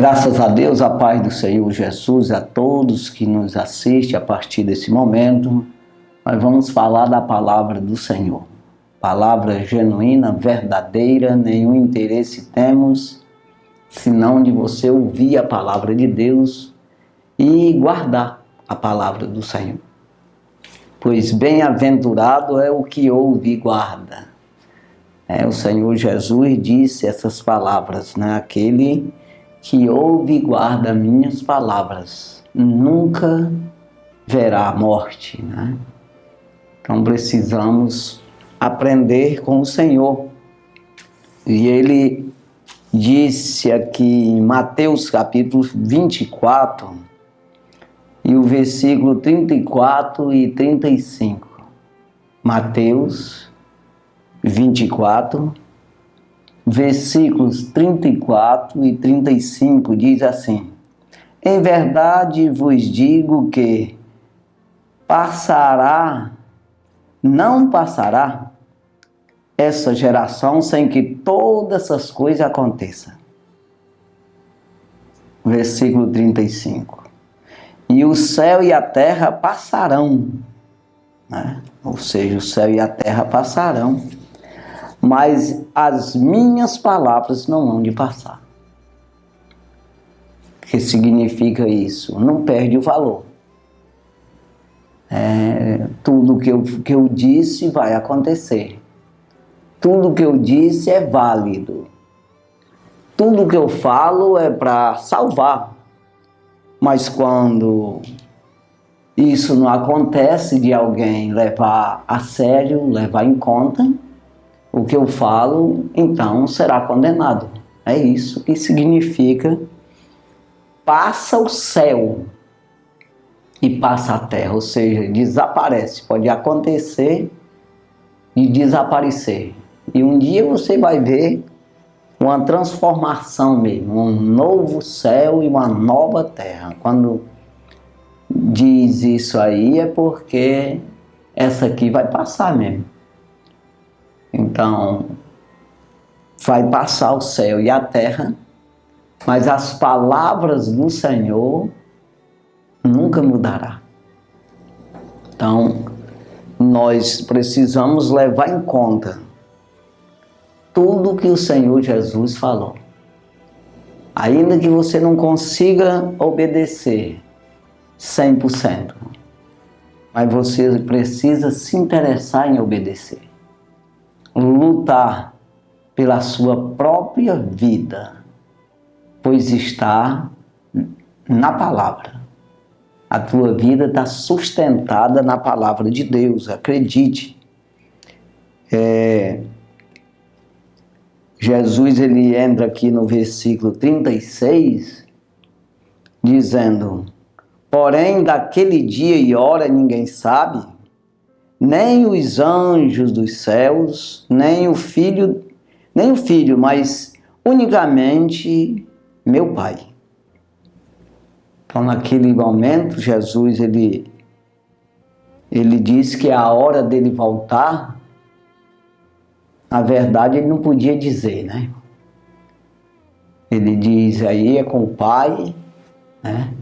Graças a Deus, a paz do Senhor Jesus, a todos que nos assistem a partir desse momento, nós vamos falar da palavra do Senhor. Palavra genuína, verdadeira, nenhum interesse temos, senão de você ouvir a palavra de Deus e guardar a palavra do Senhor. Pois bem-aventurado é o que ouve e guarda. O Senhor Jesus disse essas palavras, né? Aquele que ouve e guarda minhas palavras, nunca verá a morte, né? Então precisamos aprender com o Senhor. E ele disse aqui em Mateus capítulo 24, e o versículo 34 e 35. Mateus 24, versículos 34 e 35 diz assim: Em verdade vos digo que não passará essa geração sem que todas essas coisas aconteçam. Versículo 35. E o céu e a terra passarão, né? Ou seja, o céu e a terra passarão, mas as minhas palavras não hão de passar. O que significa isso? Não perde o valor. Tudo que eu disse vai acontecer. Tudo que eu disse é válido. Tudo que eu falo é para salvar. Mas quando isso não acontece de alguém levar a sério, levar em conta o que eu falo, então será condenado. É isso que significa: passa o céu e passa a terra, ou seja, desaparece. Pode acontecer e desaparecer. E um dia você vai ver uma transformação mesmo, um novo céu e uma nova terra. Quando diz isso aí é porque essa aqui vai passar mesmo. Então, vai passar o céu e a terra, mas as palavras do Senhor nunca mudará. Então, nós precisamos levar em conta tudo que o Senhor Jesus falou. Ainda que você não consiga obedecer 100%, mas você precisa se interessar em obedecer. Lutar pela sua própria vida, pois está na palavra. A tua vida está sustentada na palavra de Deus, acredite. Jesus ele entra aqui no versículo 36, dizendo: Porém, daquele dia e hora ninguém sabe, nem os anjos dos céus, nem o filho, mas unicamente meu Pai. Então, naquele momento, Jesus, ele disse que a hora dele voltar, na verdade, ele não podia dizer, né? Ele diz aí, é com o Pai, né?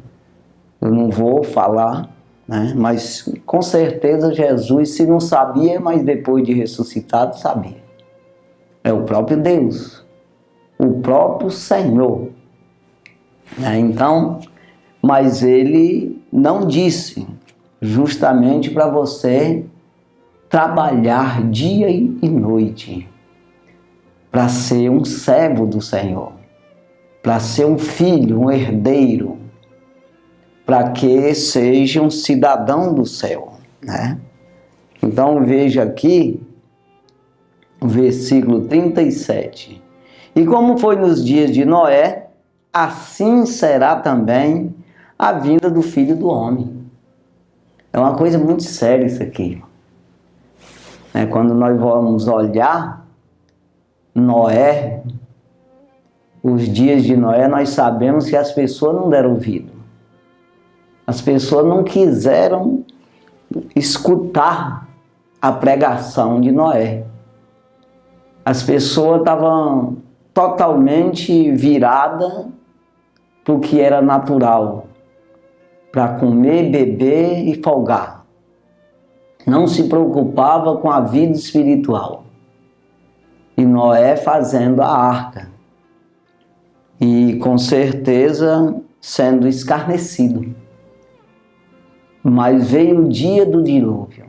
Eu não vou falar, né? Mas com certeza Jesus, se não sabia, mas depois de ressuscitado, sabia. É o próprio Deus, o próprio Senhor. Então, mas ele não disse, justamente para você trabalhar dia e noite, para ser um servo do Senhor, para ser um filho, um herdeiro, para que seja um cidadão do céu, né? Então veja aqui o versículo 37. E como foi nos dias de Noé, assim será também a vinda do Filho do Homem. É uma coisa muito séria isso aqui. Quando nós vamos olhar Noé, os dias de Noé, nós sabemos que as pessoas não deram ouvido. As pessoas não quiseram escutar a pregação de Noé. As pessoas estavam totalmente viradas para o que era natural, para comer, beber e folgar. Não se preocupava com a vida espiritual. E Noé fazendo a arca. E com certeza sendo escarnecido. Mas veio o dia do dilúvio.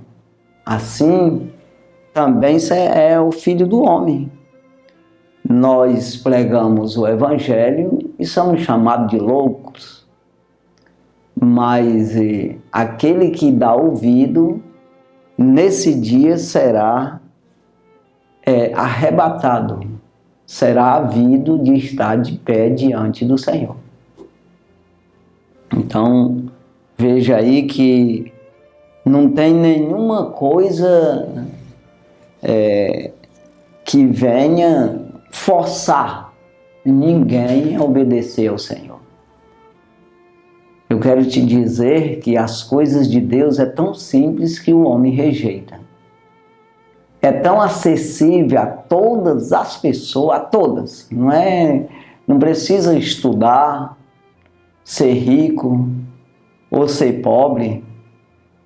Assim também é o Filho do Homem. Nós pregamos o Evangelho e somos chamados de loucos. Mas aquele que dá ouvido, nesse dia será arrebatado, será havido de estar de pé diante do Senhor. Então, veja aí que não tem nenhuma coisa que venha forçar ninguém a obedecer ao Senhor. Eu quero te dizer que as coisas de Deus é tão simples que o homem rejeita. É tão acessível a todas as pessoas, a todas. Não precisa estudar, ser rico, ou ser pobre,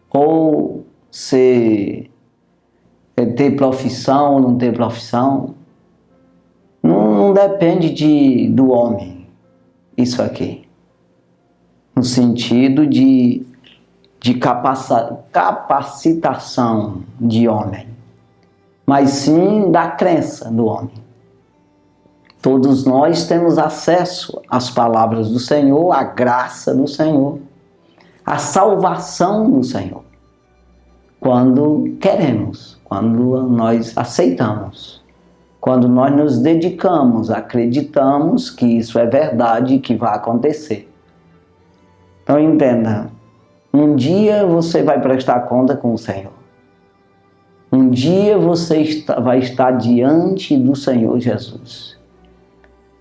ou ter profissão ou não ter profissão. Não depende do homem, isso aqui. No sentido de capacitação de homem, mas sim da crença do homem. Todos nós temos acesso às palavras do Senhor, à graça do Senhor, à salvação do Senhor, quando queremos, quando nós aceitamos, quando nós nos dedicamos, acreditamos que isso é verdade e que vai acontecer. Então entenda, um dia você vai prestar conta com o Senhor. Um dia você vai estar diante do Senhor Jesus.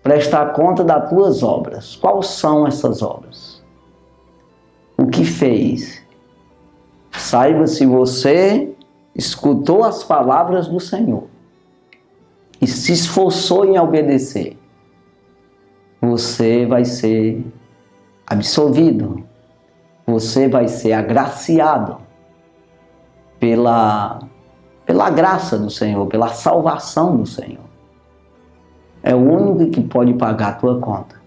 Prestar conta das tuas obras. Quais são essas obras? O que fez? Saiba se você escutou as palavras do Senhor e se esforçou em obedecer. Você vai ser absolvido, você vai ser agraciado pela graça do Senhor, pela salvação do Senhor. É o único que pode pagar a tua conta.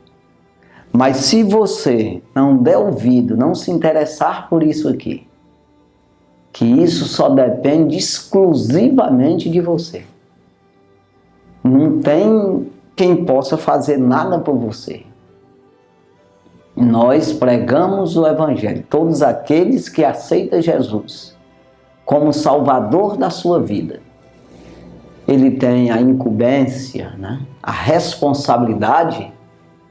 Mas se você não der ouvido, não se interessar por isso aqui, que isso só depende exclusivamente de você. Não tem quem possa fazer nada por você. Nós pregamos o Evangelho. Todos aqueles que aceitam Jesus como Salvador da sua vida, ele tem a incumbência, a responsabilidade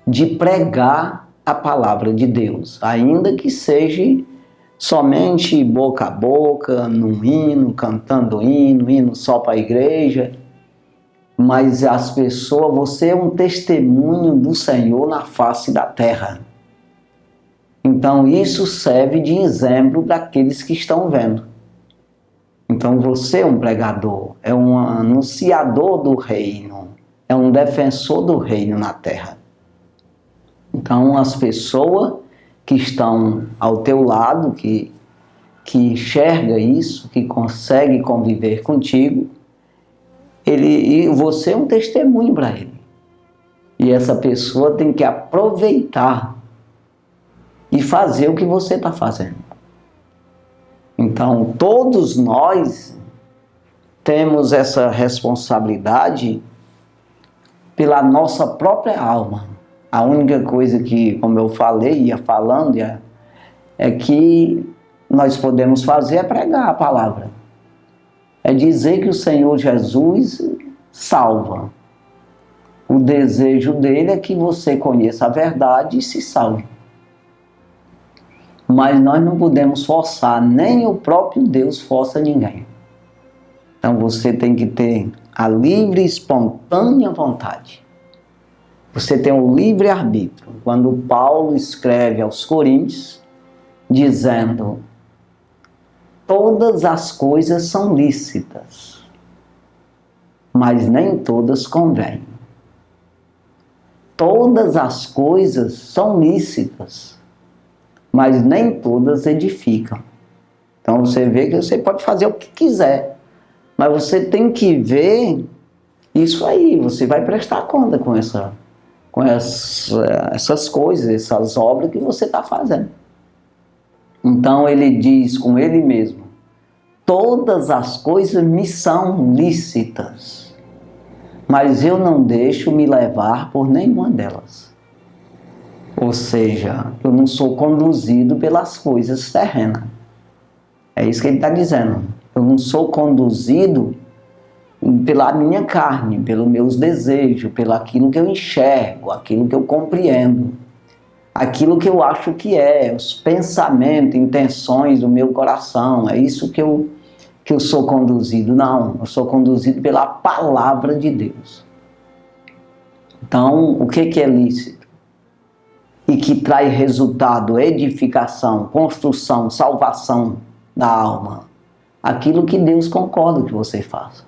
de pregar a palavra de Deus, ainda que seja somente boca a boca, num hino, cantando hino só para a igreja. Mas as pessoas, você é um testemunho do Senhor na face da terra. Então isso serve de exemplo para aqueles que estão vendo. Então você é um pregador, é um anunciador do reino, é um defensor do reino na terra. Então as pessoas que estão ao teu lado, que enxerga isso, que consegue conviver contigo, você é um testemunho para ele. E essa pessoa tem que aproveitar e fazer o que você está fazendo. Então, todos nós temos essa responsabilidade pela nossa própria alma. A única coisa que, como eu falei, ia falando, é que nós podemos fazer é pregar a palavra. É dizer que o Senhor Jesus salva. O desejo dele é que você conheça a verdade e se salve. Mas nós não podemos forçar, nem o próprio Deus força ninguém. Então você tem que ter a livre e espontânea vontade. Você tem o livre arbítrio. Quando Paulo escreve aos Coríntios, dizendo: todas as coisas são lícitas, mas nem todas convêm. todas as coisas são lícitas, mas nem todas edificam. Então você vê que você pode fazer o que quiser, mas você tem que ver isso aí, você vai prestar conta com essas coisas, essas obras que você está fazendo. Então ele diz com ele mesmo: todas as coisas me são lícitas, mas eu não deixo me levar por nenhuma delas. Ou seja, eu não sou conduzido pelas coisas terrenas. É isso que ele está dizendo. Eu não sou conduzido pela minha carne, pelos meus desejos, pelo aquilo que eu enxergo, aquilo que eu compreendo, aquilo que eu acho que é, os pensamentos, intenções do meu coração. É isso que eu sou conduzido. Não, eu sou conduzido pela palavra de Deus. Então, o que é lícito? E que traz resultado, edificação, construção, salvação da alma. Aquilo que Deus concorda que você faça.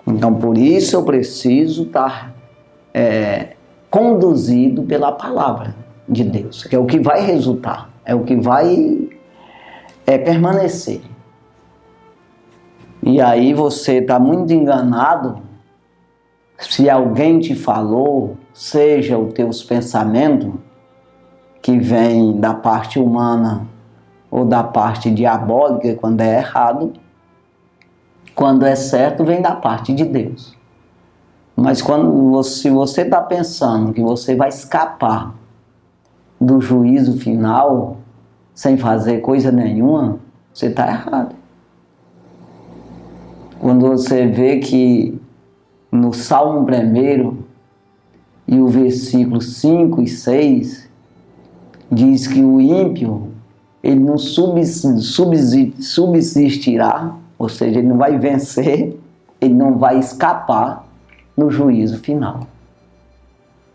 Então, por isso eu preciso estar conduzido pela palavra de Deus, que é o que vai resultar, é o que vai permanecer. E aí você está muito enganado se alguém te falou, seja os teus pensamentos, que vem da parte humana ou da parte diabólica, quando é errado. Quando é certo, vem da parte de Deus. Mas se você está pensando que você vai escapar do juízo final sem fazer coisa nenhuma, você está errado. Quando você vê que no Salmo 1 e o versículo 5 e 6 diz que o ímpio ele não subsistirá, ou seja, ele não vai vencer, ele não vai escapar no juízo final.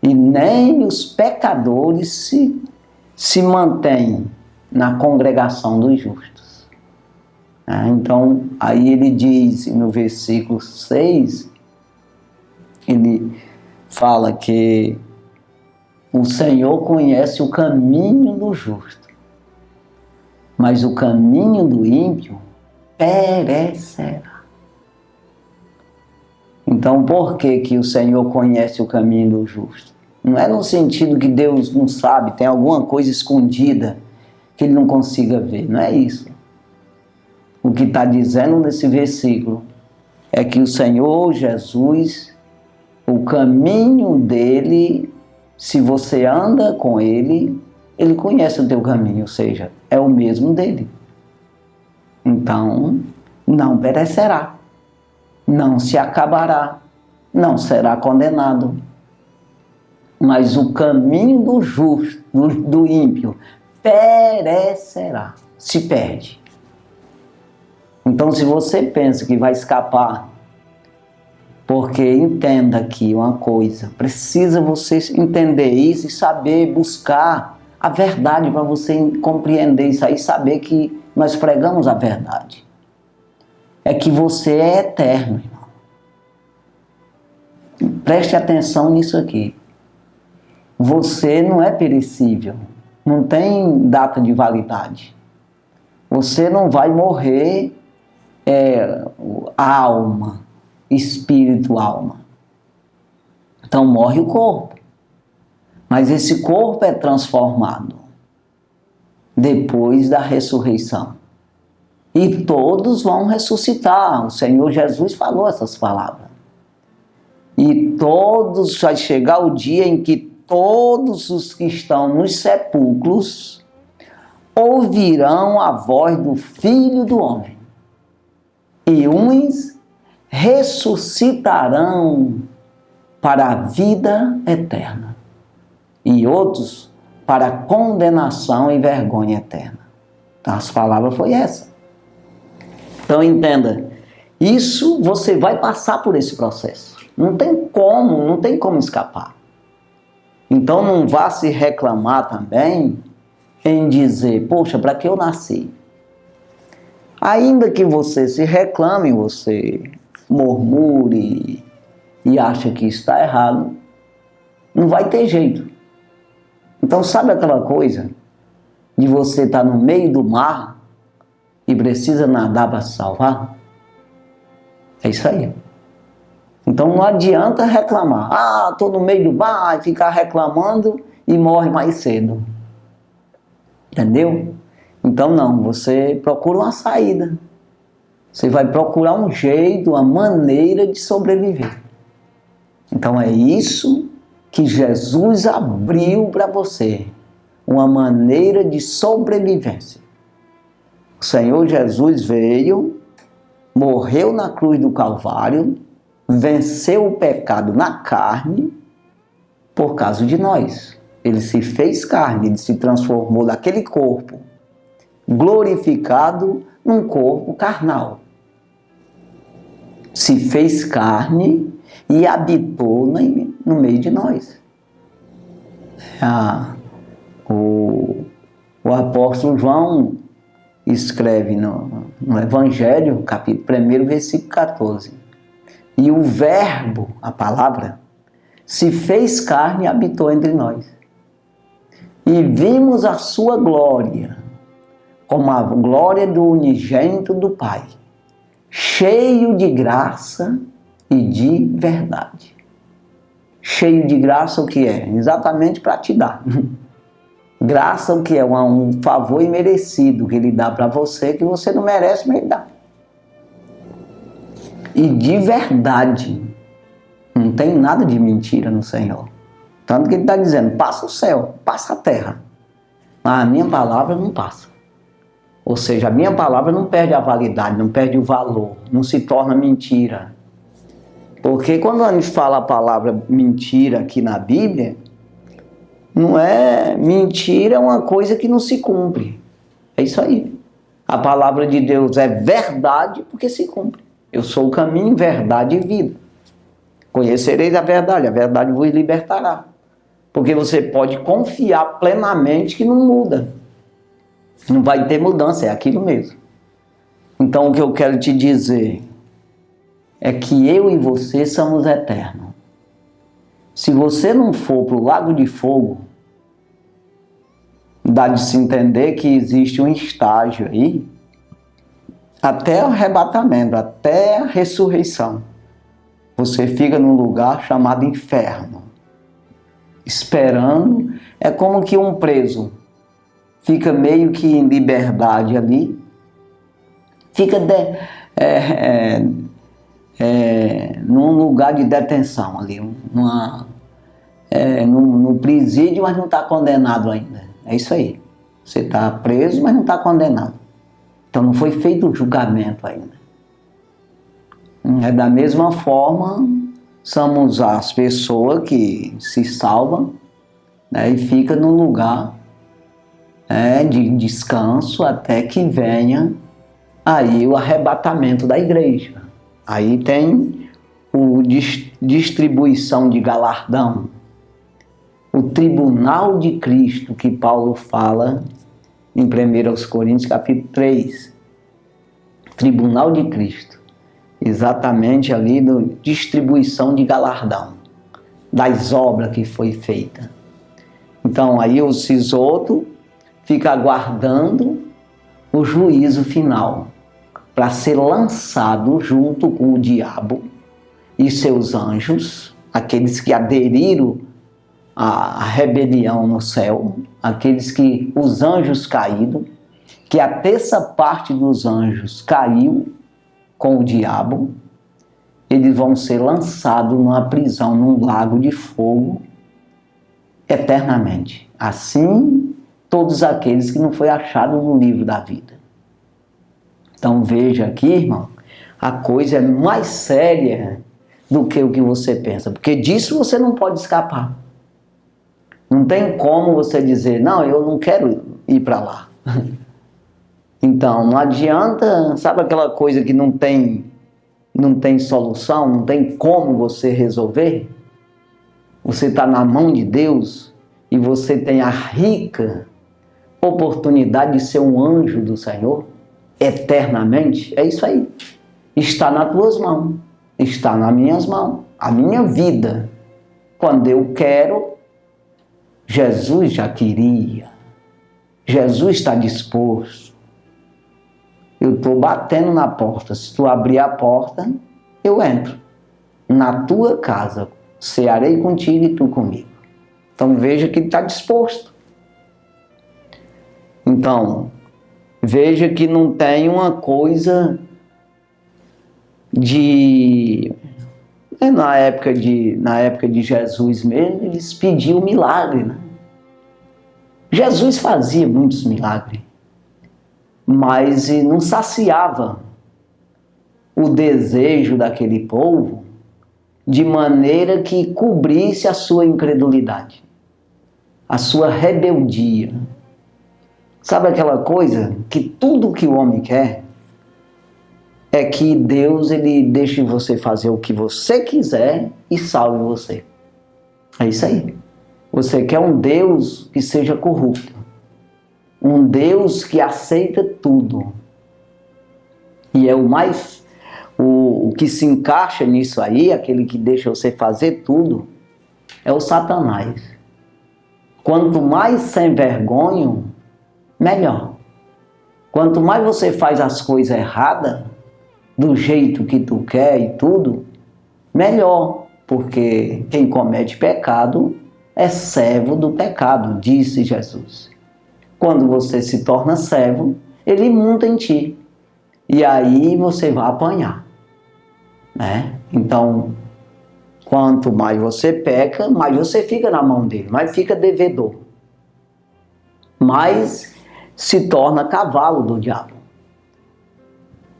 E nem os pecadores se mantêm na congregação dos justos. Então, aí ele diz no versículo 6, ele fala que o Senhor conhece o caminho do justo, mas o caminho do ímpio perecerá. Então, por que o Senhor conhece o caminho do justo? Não é no sentido que Deus não sabe, tem alguma coisa escondida que ele não consiga ver, não é isso. O que está dizendo nesse versículo é que o Senhor Jesus, o caminho dele, se você anda com ele, ele conhece o teu caminho, ou seja, é o mesmo dele. Então, não perecerá, não se acabará, não será condenado. Mas o caminho do justo, do ímpio, perecerá, se perde. Então, se você pensa que vai escapar, porque entenda aqui uma coisa, precisa você entender isso e saber buscar a verdade para você compreender isso aí, saber que nós pregamos a verdade. É que você é eterno, irmão. Preste atenção nisso aqui. Você não é perecível, não tem data de validade. Você não vai morrer alma, espírito, alma. Então morre o corpo. Mas esse corpo é transformado depois da ressurreição. E todos vão ressuscitar. O Senhor Jesus falou essas palavras. E todos, vai chegar o dia em que todos os que estão nos sepulcros ouvirão a voz do Filho do Homem. E uns ressuscitarão para a vida eterna. E outros para condenação e vergonha eterna. Então, as palavras foi essa. Então entenda, isso você vai passar por esse processo. Não tem como escapar. Então não vá se reclamar também em dizer, poxa, para que eu nasci? Ainda que você se reclame, você murmure e acha que está errado, Não vai ter jeito. Então sabe aquela coisa de você estar no meio do mar e precisa nadar para se salvar? É isso aí. Então não adianta reclamar. Ah, estou no meio do mar, e ficar reclamando e morre mais cedo. Entendeu? Então não, você procura uma saída. Você vai procurar um jeito, uma maneira de sobreviver. Então é isso que Jesus abriu para você. Uma maneira de sobrevivência. O Senhor Jesus veio, morreu na cruz do Calvário, venceu o pecado na carne por causa de nós. Ele se fez carne, ele se transformou daquele corpo glorificado num corpo carnal. Se fez carne e habitou no meio de nós. O apóstolo João escreve no Evangelho, capítulo 1, versículo 14. E o Verbo, a palavra, se fez carne e habitou entre nós. E vimos a sua glória, como a glória do unigênito do Pai, cheio de graça e de verdade. Cheio de graça o que é? Exatamente para te dar. Graça o que é? Um favor imerecido que ele dá para você, que você não merece, mas ele dá. E de verdade. Não tem nada de mentira no Senhor. Tanto que ele está dizendo, passa o céu, passa a terra. Mas a minha palavra não passa. Ou seja, a minha palavra não perde a validade, não perde o valor, não se torna mentira. Porque quando a gente fala a palavra mentira aqui na Bíblia, não é mentira, é uma coisa que não se cumpre. É isso aí. A palavra de Deus é verdade porque se cumpre. Eu sou o caminho, verdade e vida. Conhecereis a verdade vos libertará. Porque você pode confiar plenamente que não muda. Não vai ter mudança, é aquilo mesmo. Então o que eu quero te dizer é que eu e você somos eternos. Se você não for para o lago de fogo, dá de se entender que existe um estágio aí, até o arrebatamento, até a ressurreição. Você fica num lugar chamado inferno, esperando. É como que um preso fica meio que em liberdade ali, fica num lugar de detenção ali, no presídio, mas não está condenado ainda. É isso aí. Você está preso, mas não está condenado. Então não foi feito o julgamento ainda. Da mesma forma, somos as pessoas que se salvam, né, e ficam num lugar de descanso até que venha aí o arrebatamento da igreja. Aí tem o distribuição de galardão, o tribunal de Cristo que Paulo fala em 1 Coríntios capítulo 3. Tribunal de Cristo. Exatamente ali no distribuição de galardão das obras que foi feita. Então aí o sisoto fica aguardando o juízo final para ser lançado junto com o diabo e seus anjos, aqueles que aderiram à rebelião no céu, os anjos caídos, que a terça parte dos anjos caiu com o diabo. Eles vão ser lançados numa prisão, num lago de fogo, eternamente. Assim, todos aqueles que não foi achado no livro da vida. Então veja aqui, irmão, a coisa é mais séria do que o que você pensa, porque disso você não pode escapar. Não tem como você dizer, não, eu não quero ir para lá. Então, não adianta, sabe aquela coisa que não tem solução, não tem como você resolver? Você está na mão de Deus e você tem a rica oportunidade de ser um anjo do Senhor eternamente. É isso aí. Está nas tuas mãos, está nas minhas mãos. A minha vida Quando eu quero, Jesus já queria. Jesus está disposto. Eu estou batendo na porta. Se tu abrir a porta, eu entro. Na tua casa, cearei contigo e tu comigo. Então veja que ele está disposto. Então, veja que não tem uma coisa de... Na época de Jesus mesmo, eles pediam milagre, né? Jesus fazia muitos milagres, mas não saciava o desejo daquele povo de maneira que cobrisse a sua incredulidade, a sua rebeldia. Sabe aquela coisa que tudo que o homem quer é que Deus ele deixe você fazer o que você quiser e salve você. É isso aí. Você quer um Deus que seja corrupto. Um Deus que aceita tudo. E é o que se encaixa nisso aí, aquele que deixa você fazer tudo, é o Satanás. Quanto mais sem vergonha, melhor. Quanto mais você faz as coisas erradas, do jeito que tu quer e tudo, melhor. Porque quem comete pecado é servo do pecado, disse Jesus. Quando você se torna servo, ele monta em ti. E aí você vai apanhar, né? Então, quanto mais você peca, mais você fica na mão dele, mais fica devedor. Mais se torna cavalo do diabo.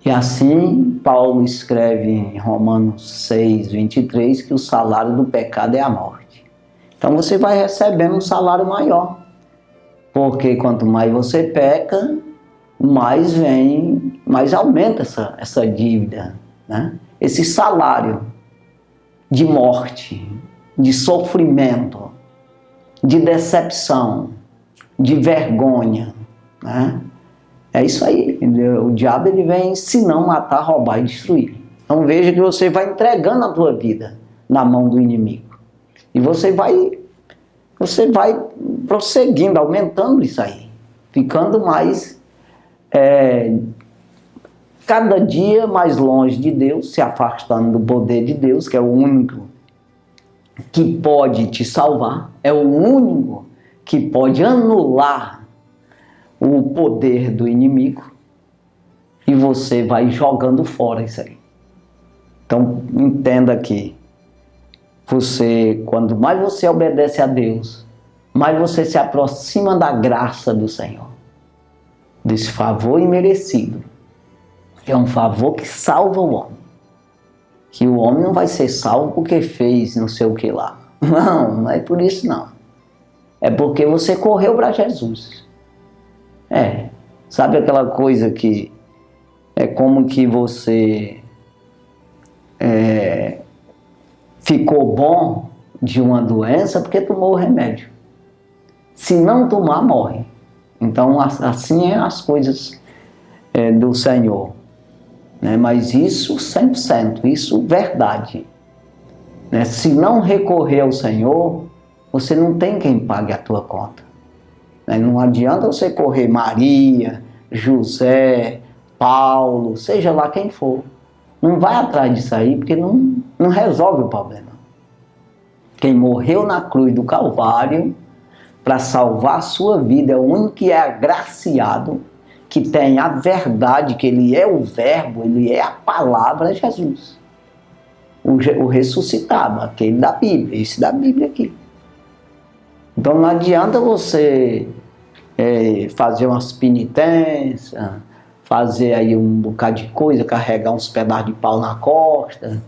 E assim, Paulo escreve em Romanos 6, 23, que o salário do pecado é a morte. Então você vai recebendo um salário maior. Porque quanto mais você peca, mais aumenta essa dívida, né? Esse salário de morte, de sofrimento, de decepção, de vergonha, né? É isso aí. O diabo ele vem se não matar, roubar e destruir. Então veja que você vai entregando a tua vida na mão do inimigo. E você vai prosseguindo, aumentando isso aí. Ficando mais, cada dia mais longe de Deus, se afastando do poder de Deus, que é o único que pode te salvar, é o único que pode anular o poder do inimigo, e você vai jogando fora isso aí. Então entenda que quando mais você obedece a Deus, mais você se aproxima da graça do Senhor, desse favor imerecido. É um favor que salva o homem. Que o homem não vai ser salvo porque fez não sei o que lá. Não é por isso não. É porque você correu para Jesus. Sabe aquela coisa que é como que você ficou bom de uma doença porque tomou o remédio. Se não tomar, morre. Então assim é as coisas do Senhor. Né? Mas isso 100%, isso verdade. Né? Se não recorrer ao Senhor, você não tem quem pague a tua conta. Não adianta você correr Maria, José, Paulo, seja lá quem for. Não vai atrás disso aí, porque não resolve o problema. Quem morreu na cruz do Calvário para salvar a sua vida é o único que é agraciado, que tem a verdade, que ele é o verbo, ele é a palavra, é Jesus. O ressuscitado, aquele da Bíblia, esse da Bíblia aqui. Então não adianta você fazer umas penitências, fazer aí um bocado de coisa, carregar uns pedaços de pau na costa,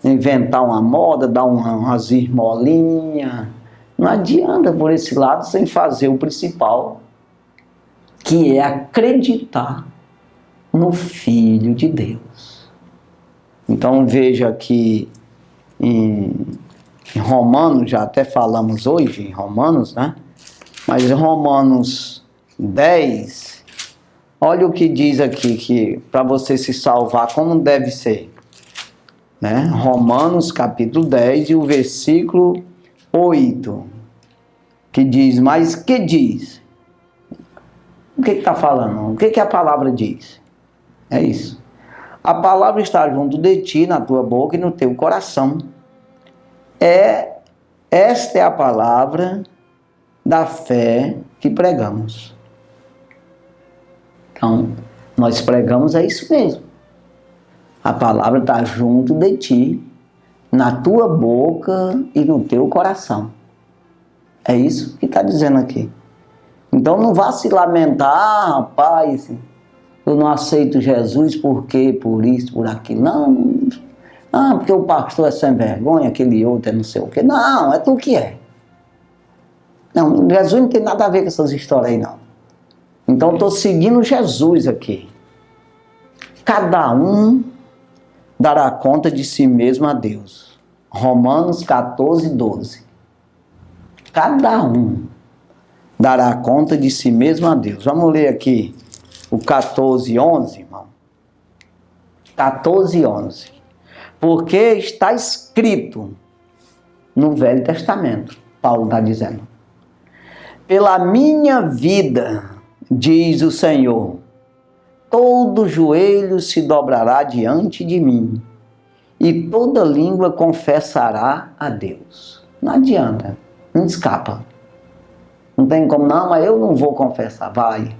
inventar uma moda, dar umas esmolinhas. Não adianta por esse lado sem fazer o principal, que é acreditar no Filho de Deus. Então veja aqui em Romanos, já até falamos hoje em Romanos, né? Mas em Romanos 10, olha o que diz aqui, que para você se salvar, como deve ser. Né? Romanos capítulo 10 e o versículo 8, que diz, mas que diz? O que está falando? O que a palavra diz? É isso. A palavra está junto de ti, na tua boca e no teu coração. Esta é a palavra da fé que pregamos. Então, nós pregamos é isso mesmo. A palavra está junto de ti, na tua boca e no teu coração. É isso que está dizendo aqui. Então não vá se lamentar, rapaz, eu não aceito Jesus por quê, por isso, por aquilo. Não, porque o pastor é sem vergonha, aquele outro é não sei o quê. Não, é tu que é. Não, Jesus não tem nada a ver com essas histórias aí, não. Então eu estou seguindo Jesus aqui. Cada um dará conta de si mesmo a Deus. Romanos 14, 12. Cada um dará conta de si mesmo a Deus. Vamos ler aqui o 14, 11, irmão. 14, 11. Porque está escrito no Velho Testamento, Paulo está dizendo, pela minha vida, diz o Senhor, todo joelho se dobrará diante de mim, e toda língua confessará a Deus. Não adianta, não escapa. Não tem como, não, mas eu não vou confessar. Vai.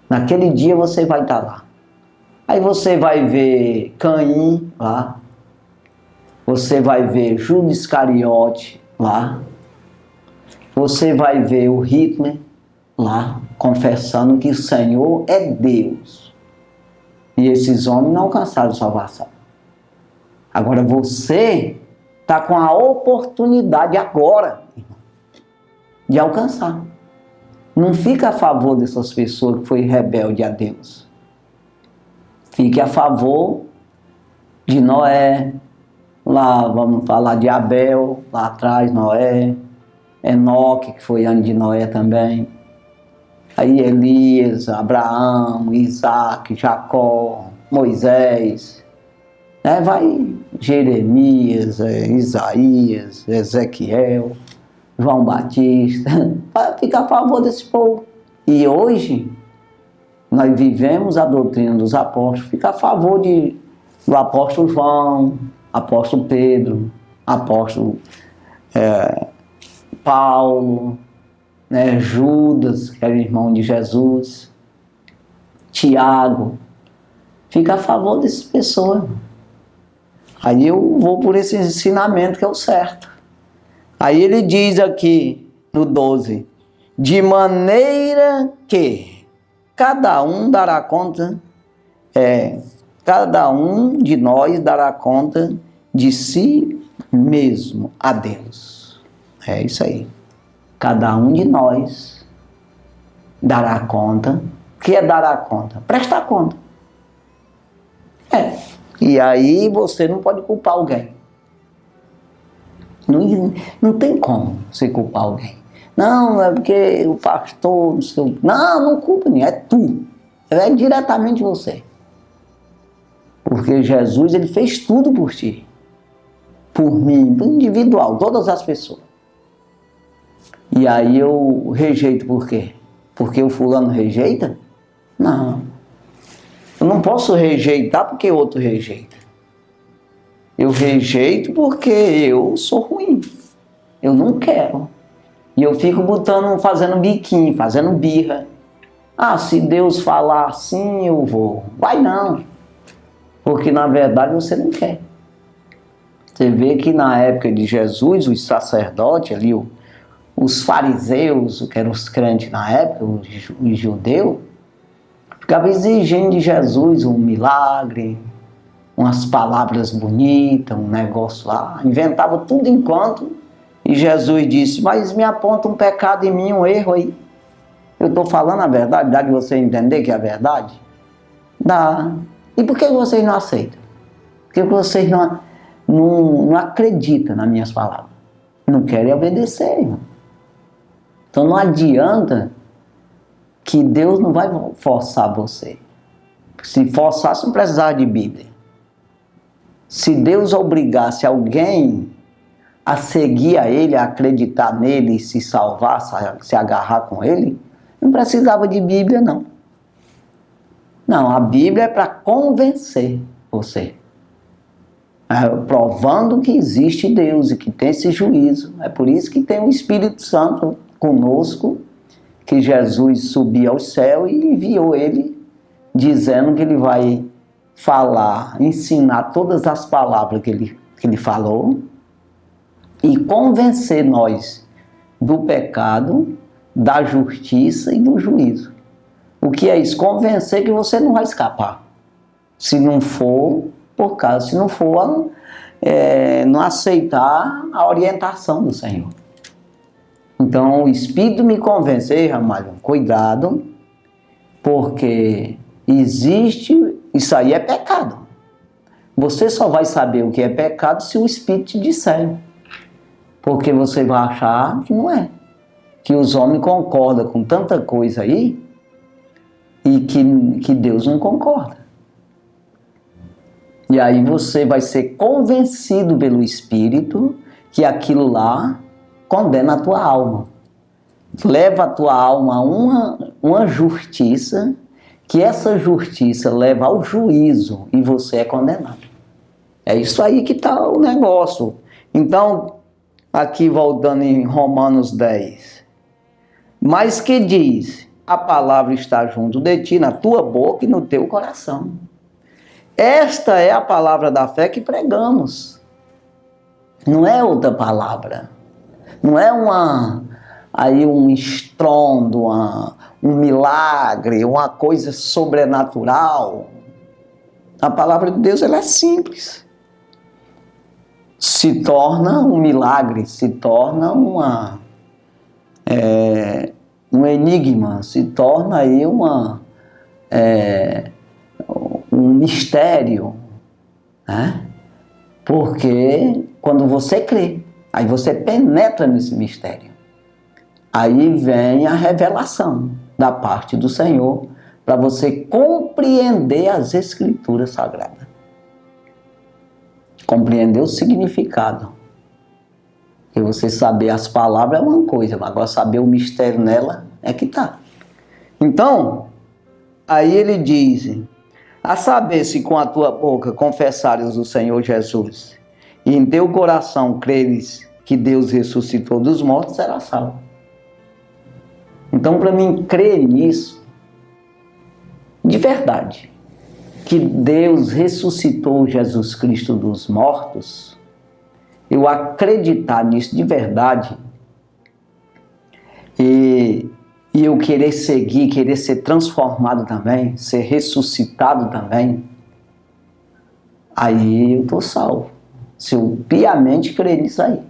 Naquele dia você vai estar lá. Aí você vai ver Caim lá. Você vai ver Judas Iscariote lá. Você vai ver o Hitler lá, confessando que o Senhor é Deus. E esses homens não alcançaram salvação. Agora você está com a oportunidade agora de alcançar. Não fica a favor dessas pessoas que foi rebelde a Deus. Fique a favor de Noé. Lá vamos falar de Abel, lá atrás Noé. Enoque, que foi antes de Noé também. Aí Elias, Abraão, Isaac, Jacó, Moisés. Vai Jeremias, Isaías, Ezequiel, João Batista. Fica a favor desse povo. E hoje, nós vivemos a doutrina dos apóstolos. Fica a favor do apóstolo João, apóstolo Pedro, apóstolo Paulo, Judas, que era irmão de Jesus, Tiago. Fica a favor dessas pessoas. Aí eu vou por esse ensinamento que é o certo. Aí ele diz aqui no 12, de maneira que cada um dará conta, cada um de nós dará conta de si mesmo a Deus. É isso aí. Cada um de nós dará conta. O que é dará conta? Prestar conta. E aí você não pode culpar alguém. Não tem como você culpar alguém. Não, é porque o pastor, não sei o quê. Não culpa ninguém, é tu. É diretamente você. Porque Jesus, ele fez tudo por ti. Por mim, por individual, todas as pessoas. E aí eu rejeito por quê? Porque o fulano rejeita? Não. Eu não posso rejeitar porque outro rejeita. Eu rejeito porque eu sou ruim. Eu não quero. E eu fico fazendo biquinho, fazendo birra. Se Deus falar assim, eu vou. Vai não. Porque na verdade você não quer. Você vê que na época de Jesus, os sacerdotes ali, os fariseus, que eram os crentes na época, os judeus, ficavam exigindo de Jesus um milagre, umas palavras bonitas, um negócio lá, inventava tudo enquanto, e Jesus disse, mas me aponta um pecado em mim, um erro aí. Eu estou falando a verdade, dá de você entender que é a verdade? Dá. E por que vocês não aceitam? Porque vocês não acreditam nas minhas palavras. Não querem obedecer, irmão. Então não adianta que Deus não vai forçar você. Se forçasse, não precisava de Bíblia. Se Deus obrigasse alguém a seguir a Ele, a acreditar nele, se salvar, se agarrar com Ele, não precisava de Bíblia, não. Não, a Bíblia é para convencer você. Provando que existe Deus e que tem esse juízo. É por isso que tem o Espírito Santo conosco, que Jesus subiu ao céu e enviou Ele, dizendo que Ele vai falar, ensinar todas as palavras que ele falou e convencer nós do pecado, da justiça e do juízo. O que é isso? Convencer que você não vai escapar. Se não for, se não for, não aceitar a orientação do Senhor. Então, o Espírito me convencer, Ramalho, cuidado, porque isso aí é pecado. Você só vai saber o que é pecado se o Espírito te disser. Porque você vai achar que não é. Que os homens concordam com tanta coisa aí e que Deus não concorda. E aí você vai ser convencido pelo Espírito que aquilo lá condena a tua alma. Leva a tua alma a uma justiça, que essa justiça leva ao juízo e você é condenado. É isso aí que está o negócio. Então, aqui voltando em Romanos 10. Mas que diz, a palavra está junto de ti, na tua boca e no teu coração. Esta é a palavra da fé que pregamos. Não é outra palavra. Não é um estrondo, um milagre, uma coisa sobrenatural. A palavra de Deus, ela é simples. Se torna um milagre, se torna um enigma, se torna aí um mistério, né? Porque quando você crê, aí você penetra nesse mistério. Aí vem a revelação da parte do Senhor para você compreender as Escrituras Sagradas. Compreender o significado. E você saber as palavras é uma coisa, mas agora saber o mistério nela é que tá. Então, aí ele diz, a saber se com a tua boca confessares o Senhor Jesus e em teu coração creres que Deus ressuscitou dos mortos, será salvo. Então, para mim crer nisso, de verdade, que Deus ressuscitou Jesus Cristo dos mortos, eu acreditar nisso de verdade e eu querer seguir, querer ser transformado também, ser ressuscitado também, aí eu estou salvo. Se eu piamente crer nisso aí.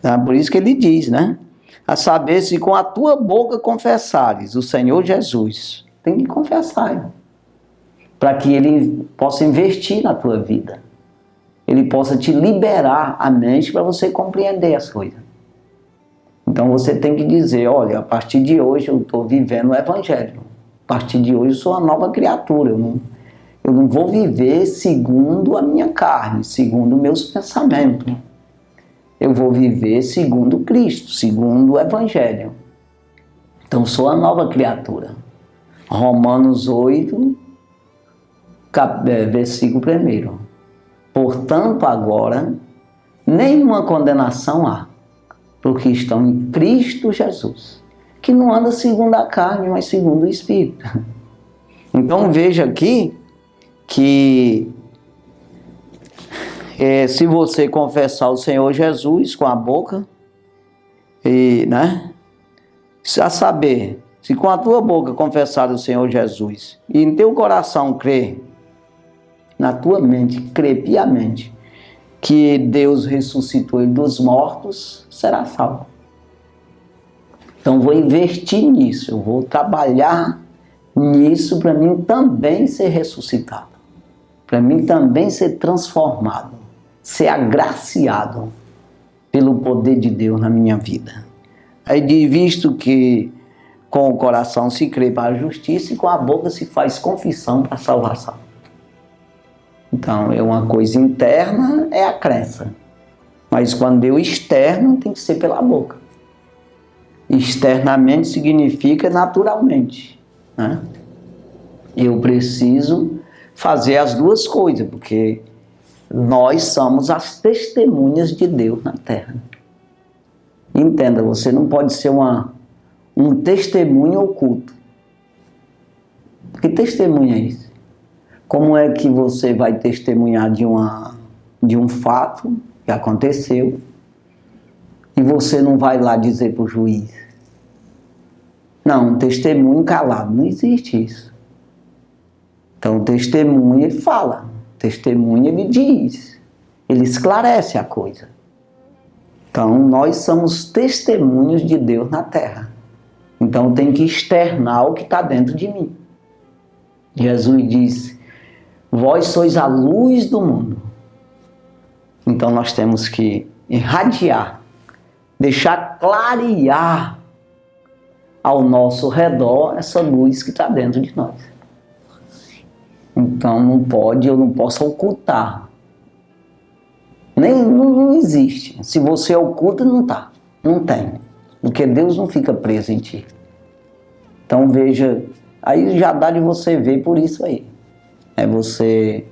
É por isso que ele diz, né? A saber se com a tua boca confessares o Senhor Jesus. Tem que confessar, para que Ele possa investir na tua vida. Ele possa te liberar a mente para você compreender as coisas. Então você tem que dizer, olha, a partir de hoje eu estou vivendo o Evangelho. A partir de hoje eu sou uma nova criatura. Eu não vou viver segundo a minha carne, segundo meus pensamentos. Eu vou viver segundo Cristo, segundo o Evangelho. Então sou a nova criatura. Romanos 8, versículo 1. Portanto, agora, nenhuma condenação há para os que estão em Cristo Jesus, que não anda segundo a carne, mas segundo o Espírito. Então veja aqui que se você confessar o Senhor Jesus com a boca, a saber, se com a tua boca confessar o Senhor Jesus e em teu coração crer, na tua mente, crer piamente que Deus ressuscitou ele dos mortos, será salvo. Então vou investir nisso, eu vou trabalhar nisso para mim também ser ressuscitado, para mim também ser transformado, ser agraciado pelo poder de Deus na minha vida. Aí visto que com o coração se crê para a justiça e com a boca se faz confissão para a salvação. Então, uma coisa interna é a crença. Mas quando eu externo, tem que ser pela boca. Externamente significa naturalmente, né? Eu preciso fazer as duas coisas, porque nós somos as testemunhas de Deus na terra. Entenda, você não pode ser um testemunho oculto. Que testemunho é isso? Como é que você vai testemunhar de um fato que aconteceu e você não vai lá dizer para o juiz? Não, um testemunho calado, não existe isso. Então, o testemunho, ele fala. O testemunho, ele diz. Ele esclarece a coisa. Então, nós somos testemunhos de Deus na terra. Então, tem que externar o que está dentro de mim. Jesus disse, vós sois a luz do mundo. Então, nós temos que irradiar, deixar clarear ao nosso redor essa luz que está dentro de nós. Então, eu não posso ocultar. Não existe. Se você oculta, não está. Não tem. Porque Deus não fica preso em ti. Então veja, aí já dá de você ver por isso aí. É você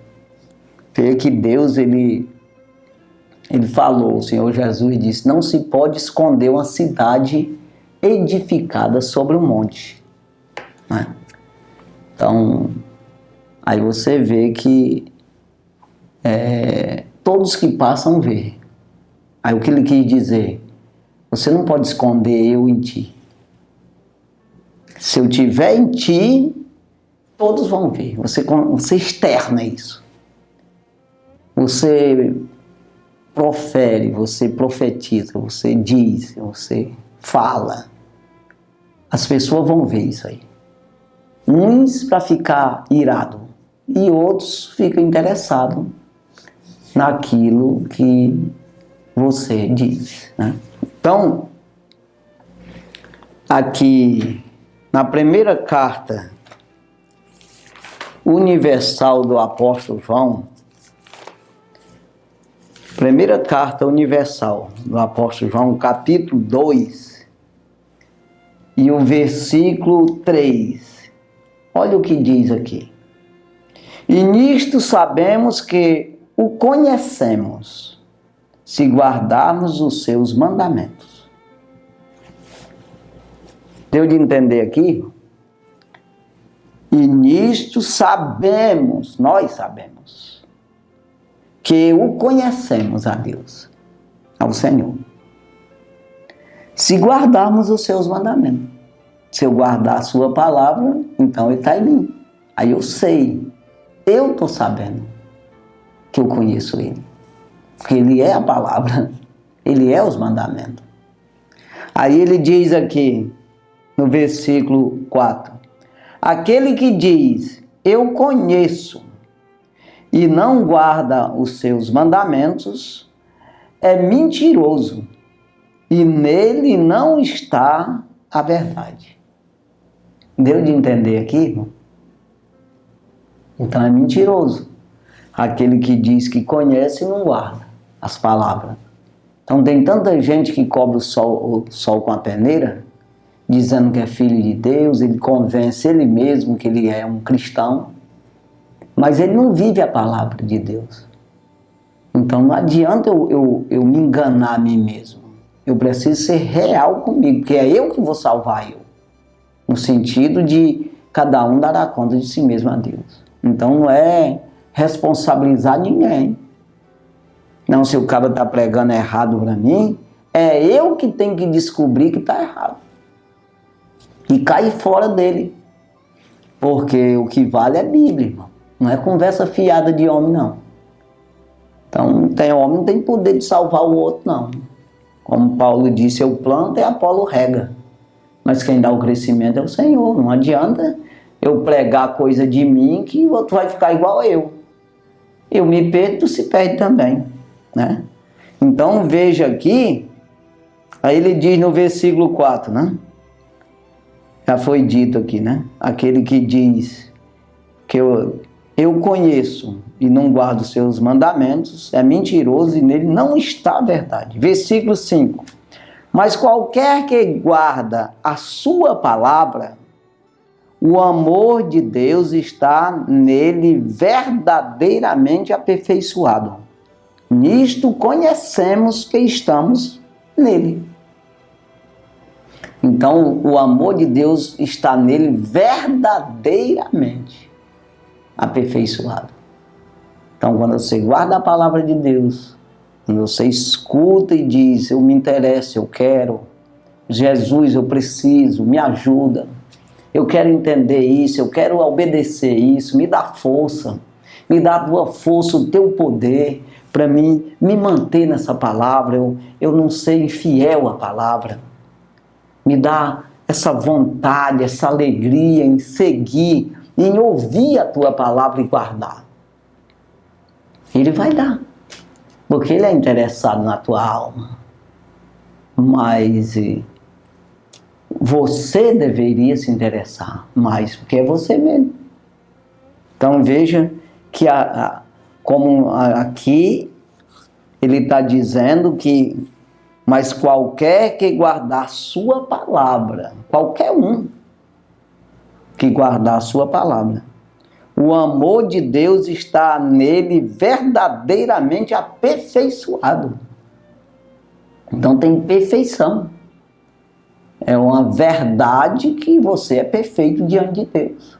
ver que Deus, ele falou, o Senhor Jesus disse, não se pode esconder uma cidade edificada sobre um monte. Né? Então, aí você vê que todos que passam vê. Aí o que ele quis dizer? Você não pode esconder eu em ti. Se eu tiver em ti, todos vão ver. Você externa isso. Você profere, você profetiza, você diz, você fala. As pessoas vão ver isso aí. Uns para ficar irado e outros ficam interessados naquilo que você diz, né? Então, aqui na primeira carta universal do apóstolo João, primeira carta universal do apóstolo João, capítulo 2 e o versículo 3, olha o que diz aqui. E nisto sabemos que o conhecemos, se guardarmos os seus mandamentos. Deu de entender aqui? E nisto sabemos, nós sabemos, que o conhecemos a Deus, ao Senhor. Se guardarmos os seus mandamentos. Se eu guardar a sua palavra, então ele está em mim. Aí eu sei, eu estou sabendo que eu conheço ele. Porque ele é a palavra, ele é os mandamentos. Aí ele diz aqui, no versículo 4, aquele que diz, eu conheço, e não guarda os seus mandamentos, é mentiroso, e nele não está a verdade. Deu de entender aqui, irmão? Então é mentiroso. Aquele que diz que conhece e não guarda as palavras. Então tem tanta gente que cobre o sol com a peneira, dizendo que é filho de Deus, ele convence ele mesmo que ele é um cristão, mas ele não vive a palavra de Deus. Então não adianta eu me enganar a mim mesmo. Eu preciso ser real comigo, porque é eu que vou salvar eu. No sentido de cada um dará conta de si mesmo a Deus. Então não é responsabilizar ninguém. Não, se o cara está pregando errado para mim, é eu que tenho que descobrir que está errado. E cair fora dele. Porque o que vale é Bíblia, irmão. Não é conversa fiada de homem, não. Então, homem não tem poder de salvar o outro, não. Como Paulo disse, eu planto e Apolo rega. Mas quem dá o crescimento é o Senhor. Não adianta eu pregar coisa de mim que o outro vai ficar igual eu. Eu me perdo, tu se perde também, né? Então, veja aqui, aí ele diz no versículo 4, né? Já foi dito aqui, né? Aquele que diz que eu conheço e não guardo os seus mandamentos, é mentiroso e nele não está a verdade. Versículo 5. Mas qualquer que guarda a sua palavra, o amor de Deus está nele verdadeiramente aperfeiçoado. Nisto conhecemos que estamos nele. Então, o amor de Deus está nele verdadeiramente aperfeiçoado. Então, quando você guarda a palavra de Deus, quando você escuta e diz, eu me interesso, eu quero, Jesus, eu preciso, me ajuda, eu quero entender isso, eu quero obedecer isso, me dá força, me dá a tua força, o teu poder, para mim me manter nessa palavra, eu não ser infiel à palavra. Me dá essa vontade, essa alegria em seguir, em ouvir a tua palavra e guardar. Ele vai dar, porque ele é interessado na tua alma. Mas você deveria se interessar mais, porque é você mesmo. Então veja que como aqui ele está dizendo que mas qualquer que guardar a sua palavra, qualquer um que guardar a sua palavra, o amor de Deus está nele verdadeiramente aperfeiçoado. Então tem perfeição. É uma verdade que você é perfeito diante de Deus.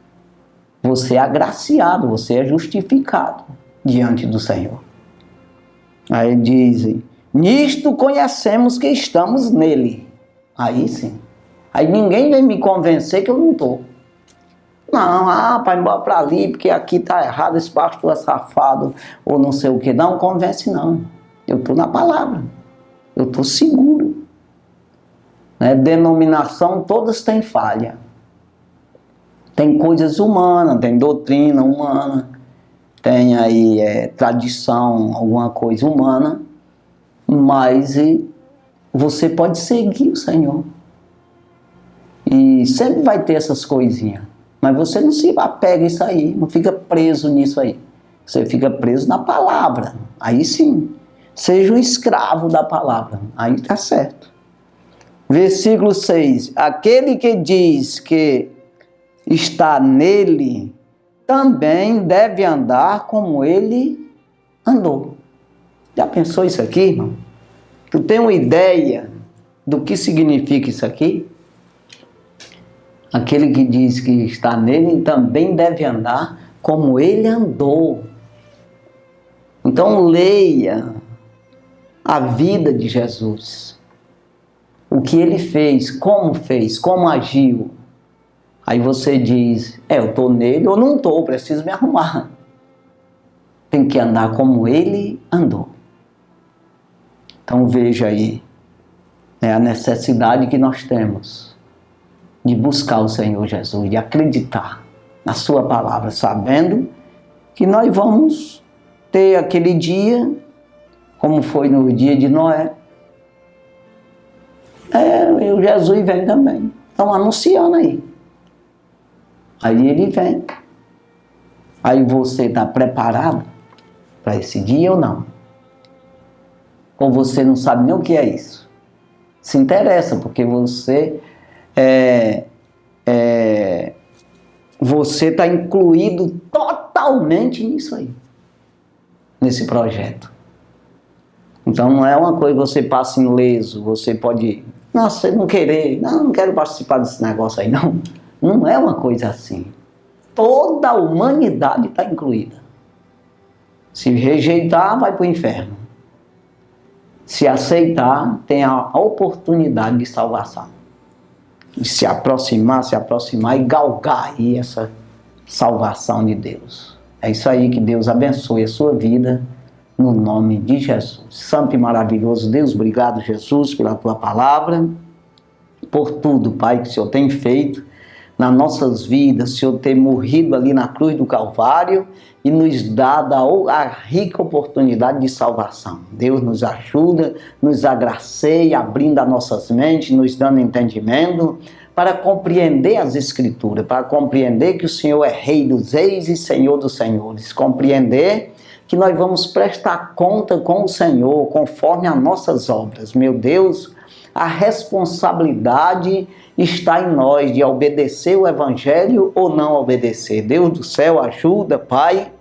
Você é agraciado, você é justificado diante do Senhor. Aí dizem, nisto conhecemos que estamos nele. Aí sim. Aí ninguém vem me convencer que eu não estou. Não, pai, bora para ali, porque aqui está errado, esse pastor é safado, ou não sei o que. Não convence não. Eu estou na palavra. Eu estou seguro. Denominação, todas têm falha. Tem coisas humanas, tem doutrina humana, tem aí tradição, alguma coisa humana, mas você pode seguir o Senhor. E sempre vai ter essas coisinhas. Mas você não se apega a isso aí, não fica preso nisso aí. Você fica preso na palavra. Aí sim, seja um escravo da palavra. Aí está certo. Versículo 6. Aquele que diz que está nele, também deve andar como ele andou. Já pensou isso aqui, irmão? Tu tem uma ideia do que significa isso aqui? Aquele que diz que está nele também deve andar como ele andou. Então leia a vida de Jesus. O que ele fez, como agiu. Aí você diz, eu estou nele ou não estou, preciso me arrumar. Tem que andar como ele andou. Então veja aí, a necessidade que nós temos de buscar o Senhor Jesus, de acreditar na sua palavra, sabendo que nós vamos ter aquele dia, como foi no dia de Noé. E o Jesus vem também. Estão anunciando aí. Aí ele vem. Aí você está preparado para esse dia ou não? Ou você não sabe nem o que é isso? Se interessa, porque você você está incluído totalmente nisso aí. Nesse projeto. Então não é uma coisa que você passa ileso, você pode... Nossa, não querer, não quero participar desse negócio aí, não. Não é uma coisa assim. Toda a humanidade está incluída. Se rejeitar, vai para o inferno. Se aceitar, tem a oportunidade de salvação. De se aproximar e galgar aí essa salvação de Deus. É isso aí, que Deus abençoe a sua vida, no nome de Jesus. Santo e maravilhoso Deus, obrigado, Jesus, pela tua palavra, por tudo, Pai, que o Senhor tem feito nas nossas vidas, o Senhor tem morrido ali na cruz do Calvário e nos dado a rica oportunidade de salvação. Deus nos ajuda, nos agraceia, abrindo as nossas mentes, nos dando entendimento, para compreender as Escrituras, para compreender que o Senhor é Rei dos Reis e Senhor dos Senhores, compreender que nós vamos prestar conta com o Senhor conforme as nossas obras. Meu Deus, a responsabilidade está em nós de obedecer o Evangelho ou não obedecer. Deus do céu, ajuda, Pai,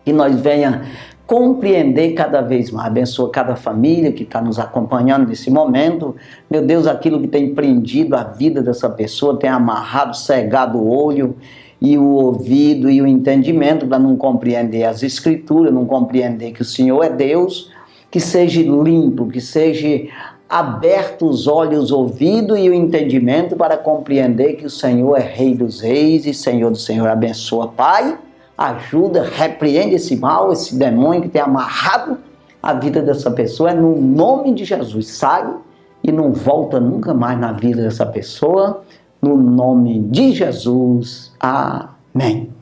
que nós venha compreender cada vez mais. Abençoa cada família que está nos acompanhando nesse momento. Meu Deus, aquilo que tem prendido a vida dessa pessoa, tem amarrado, cegado o olho e o ouvido e o entendimento para não compreender as Escrituras, não compreender que o Senhor é Deus, que seja limpo, que seja aberto os olhos, o ouvido e o entendimento para compreender que o Senhor é Rei dos Reis e Senhor do Senhor. Abençoa, Pai, ajuda, repreende esse mal, esse demônio que tem amarrado a vida dessa pessoa. É no nome de Jesus, sai e não volta nunca mais na vida dessa pessoa. No nome de Jesus, amém.